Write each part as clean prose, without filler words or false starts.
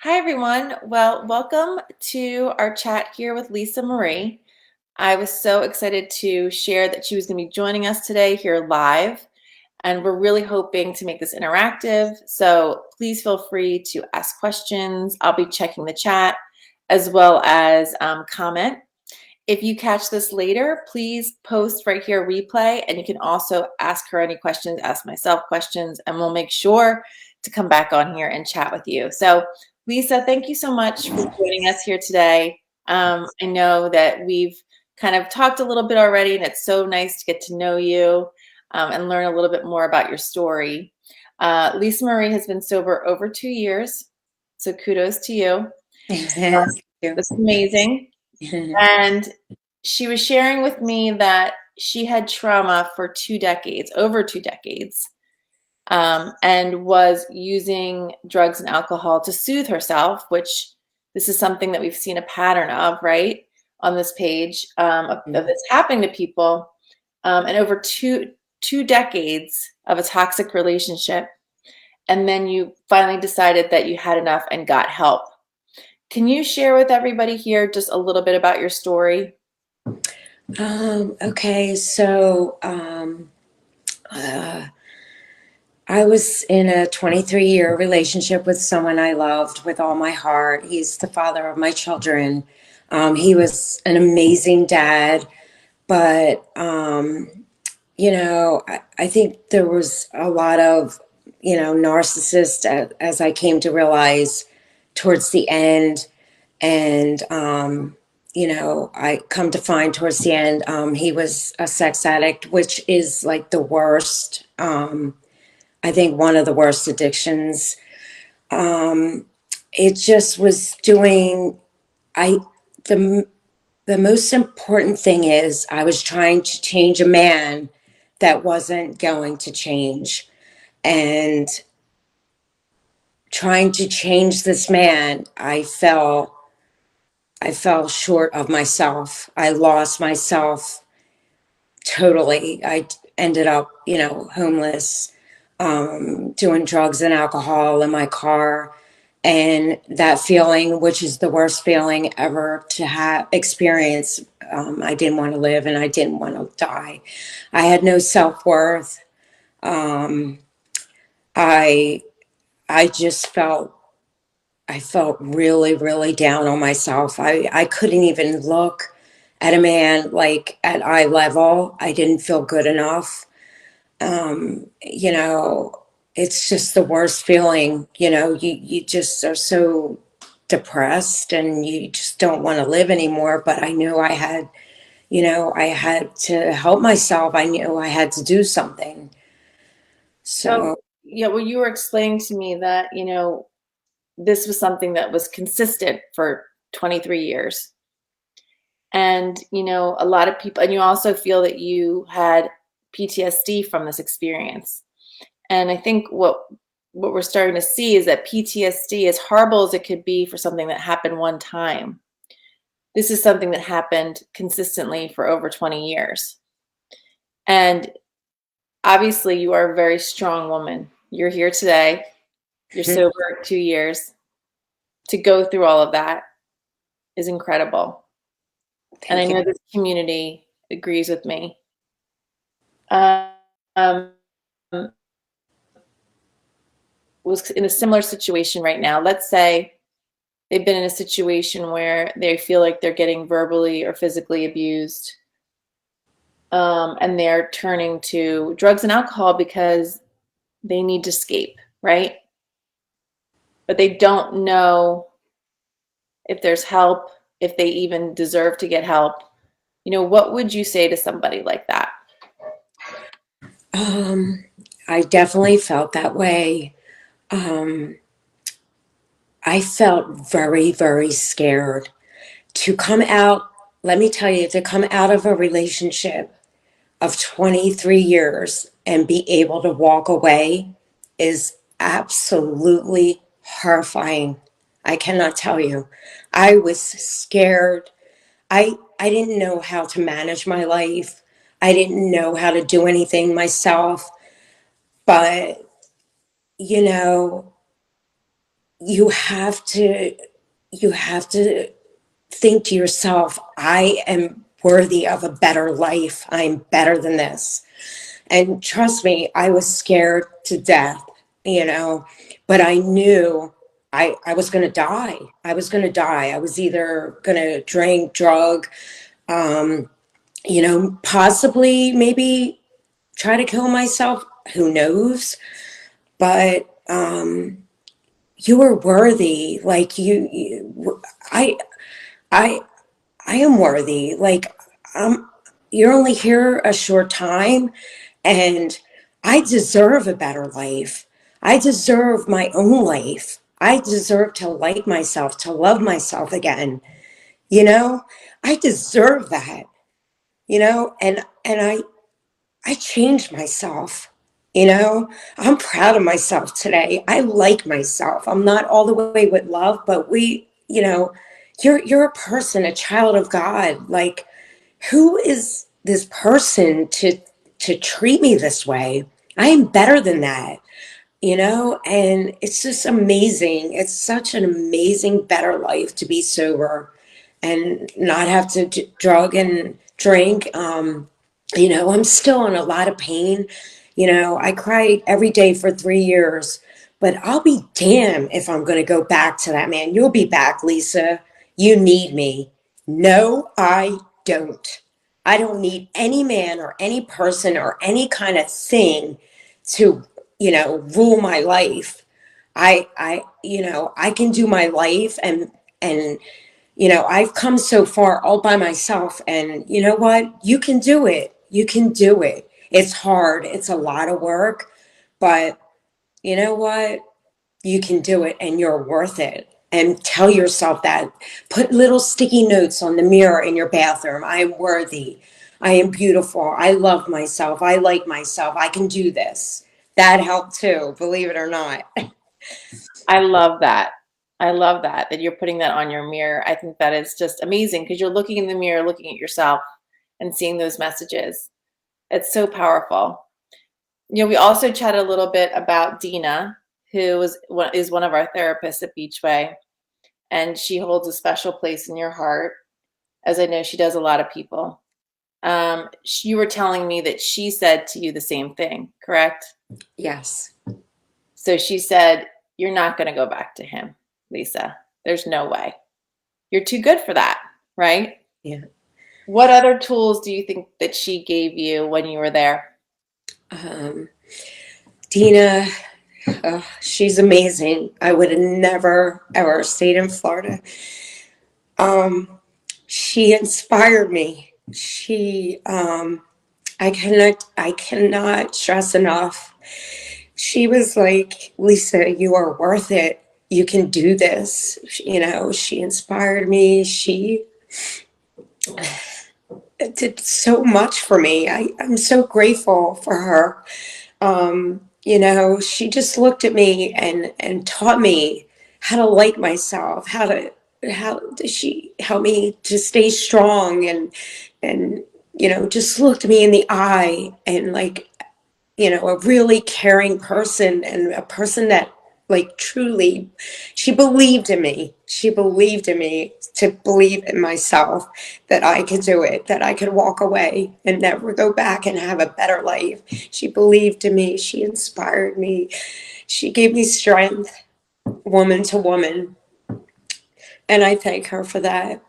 Hi, everyone. Well, welcome to our chat here with Lisa Marie. I was so excited to share that she was going to be joining us today here live, and we're really hoping to make this interactive. So please feel free to ask questions. I'll be checking the chat as well as comment. If you catch this later, please post right here replay, and you can also ask her any questions, ask myself questions, and we'll make sure to come back on here and chat with you. So Lisa, thank you so much for joining us here today. I know that we've kind of talked a little bit already, and it's so nice to get to know you and learn a little bit more about your story. Lisa Marie has been sober over 2 years, so kudos to you. Thank you. That's amazing. And she was sharing with me that she had trauma for 2 decades, over 2 decades, and was using drugs and alcohol to soothe herself, which this is something that we've seen a pattern of, right, on this page of this happening to people, and over two decades of a toxic relationship. And then you finally decided that you had enough and got help. Can you share with everybody here just a little bit about your story? Okay, so I was in a 23-year relationship with someone I loved with all my heart. He's the father of my children. He was an amazing dad, but I think there was a lot of narcissist as I came to realize towards the end. And I come to find towards the end, he was a sex addict, which is like the worst. I think one of the worst addictions. It just was doing. I the the most important thing is I was trying to change a man that wasn't going to change, and trying to change this man, I fell short of myself. I lost myself totally. I ended up, homeless, doing drugs and alcohol in my car. And that feeling, which is the worst feeling ever to have experience, I didn't want to live and I didn't want to die. I had no self-worth. I I just felt really, really down on myself. I couldn't even look at a man like at eye level. I didn't feel good enough. You know, it's just the worst feeling. You just are so depressed and you just don't want to live anymore. But I knew I had to help myself. I knew I had to do something. So, So, yeah, well, you were explaining to me that, this was something that was consistent for 23 years. And, a lot of people, and you also feel that you had PTSD from this experience. And I think what we're starting to see is that PTSD, as horrible as it could be for something that happened one time, this is something that happened consistently for over 20 years. And obviously, you are a very strong woman. You're here today. You're sober 2 years. To go through all of that is incredible. And I thank you. know this community agrees with me. Um, was in a similar situation right now. Let's say they've been in a situation where they feel like they're getting verbally or physically abused, and they're turning to drugs and alcohol because they need to escape, right? But they don't know if there's help, if they even deserve to get help. What would you say to somebody like that? Um, I definitely felt that way. Um, I felt very, very scared to come out. Let me tell you, to come out of a relationship of 23 years and be able to walk away is absolutely horrifying. I cannot tell you. I was scared. I didn't know how to manage my life. I didn't know how to do anything myself. But, you know, you have to, you have to think to yourself, I am worthy of a better life. I'm better than this. And trust me, I was scared to death, you know, but I knew I was going to die. I was going to die. I was either going to drink, drug, um, possibly maybe try to kill myself. Who knows? But you were worthy. Like I, I, I am worthy. Like you're only here a short time, and I deserve a better life. I deserve my own life. I deserve to like myself, to love myself again. You know, I deserve that. And I changed myself. I'm proud of myself today. I like myself. I'm not all the way with love, but you're a person, a child of God. Like, who is this person to treat me this way? I am better than that, and it's just amazing. It's such an amazing, better life to be sober and not have to drug and drink. I'm still in a lot of pain. I cried every day for 3 years, but I'll be damned if I'm going to go back to that man. You'll be back, Lisa. You need me. No, I don't. I don't need any man or any person or any kind of thing to, rule my life. I can do my life, and I've come so far all by myself, and you know what? You can do it. You can do it. It's hard. It's a lot of work, but you know what? You can do it, and you're worth it. And tell yourself that. Put little sticky notes on the mirror in your bathroom. I am worthy. I am beautiful. I love myself. I like myself. I can do this. That helped too, believe it or not. I love that. I love that you're putting that on your mirror. I think that is just amazing because you're looking in the mirror, looking at yourself and seeing those messages. It's so powerful. We also chatted a little bit about Dina, who is one of our therapists at Beachway, and she holds a special place in your heart, as I know she does a lot of people. You were telling me that she said to you the same thing, correct? Yes. So she said, "You're not going to go back to him, Lisa. There's no way. You're too good for that," right? Yeah. What other tools do you think that she gave you when you were there? Dina, she's amazing. I would have never ever stayed in Florida. She inspired me. I cannot stress enough. She was like, Lisa, you are worth it. You can do this. She inspired me. She did so much for me. I'm so grateful for her. She just looked at me and taught me how to like myself, how did she help me to stay strong, and just looked me in the eye, and like, a really caring person, and a person that, like, truly, she believed in me. She believed in me to believe in myself, that I could do it, that I could walk away and never go back and have a better life. She believed in me. She inspired me. She gave me strength, woman to woman. And I thank her for that.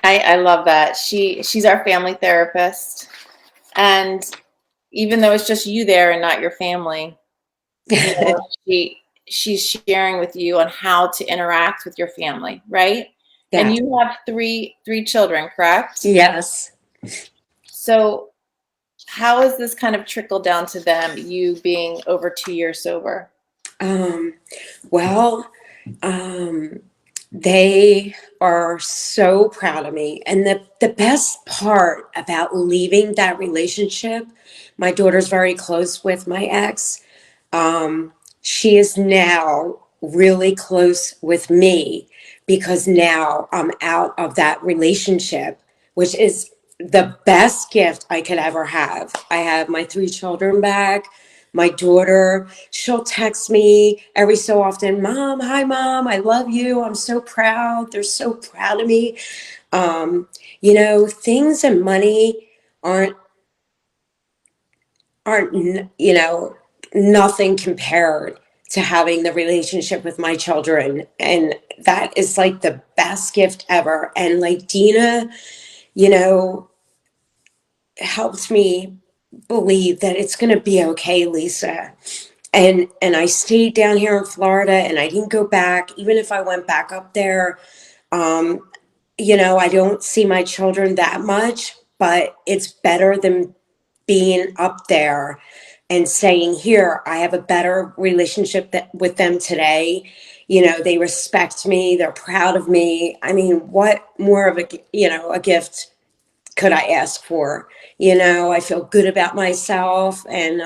I love that. She's our family therapist. And even though it's just you there and not your family, you know, she's sharing with you on how to interact with your family, right? And Yeah. you have three children, correct? Yes. So how has this kind of trickled down to them, you being over 2 years sober? Um, well, um, they are so proud of me. And the best part about leaving that relationship, my daughter's very close with my ex. She is now really close with me because now I'm out of that relationship, which is the best gift I could ever have. I have my 3 children back. My daughter, she'll text me every so often, Mom, hi, Mom, I love you. I'm so proud. They're so proud of me. Um, things and money aren't nothing compared to having the relationship with my children. And that is like the best gift ever. And like Dina, you know, helped me believe that it's going to be okay, Lisa. And I stayed down here in Florida and I didn't go back. Even if I went back up there, um, I don't see my children that much, but it's better than being up there and saying, here, I have a better relationship with them today. They respect me. They're proud of me. I mean, what more of a gift could I ask for? I feel good about myself. And,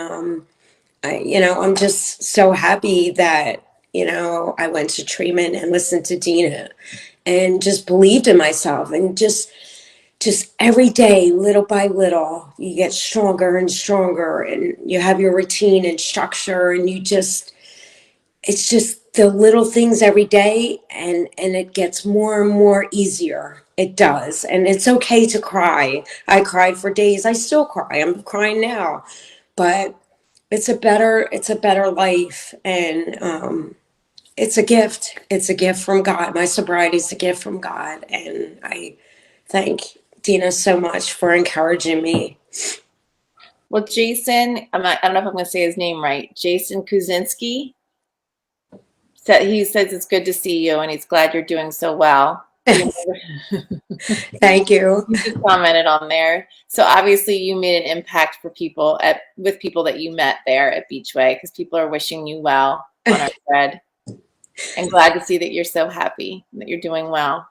I'm just so happy that, I went to treatment and listened to Dina and just believed in myself and just every day, little by little, you get stronger and stronger and you have your routine and structure and it's just the little things every day and it gets more and more easier. It does. And it's okay to cry. I cried for days. I still cry. I'm crying now. But it's a better life and it's a gift. It's a gift from God. My sobriety is a gift from God. And I thank Dina so much for encouraging me. Well, Jason, I don't know if I'm going to say his name right. Jason Kuzinski said he says it's good to see you, and he's glad you're doing so well. You Thank you. you just commented on there. So obviously, you made an impact for people with people that you met there at Beachway, because people are wishing you well on our thread. And glad to see that you're so happy that you're doing well.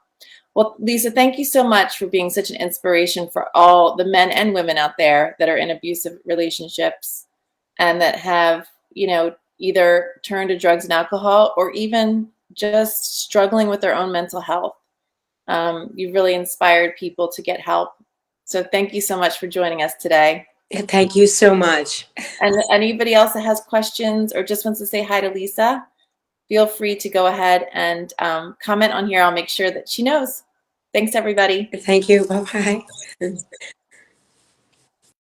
Well, Lisa, thank you so much for being such an inspiration for all the men and women out there that are in abusive relationships and that have, either turned to drugs and alcohol or even just struggling with their own mental health. You've really inspired people to get help. So thank you so much for joining us today. Thank you so much. And anybody else that has questions or just wants to say hi to Lisa, feel free to go ahead and comment on here. I'll make sure that she knows. Thanks, everybody. Thank you. Bye bye.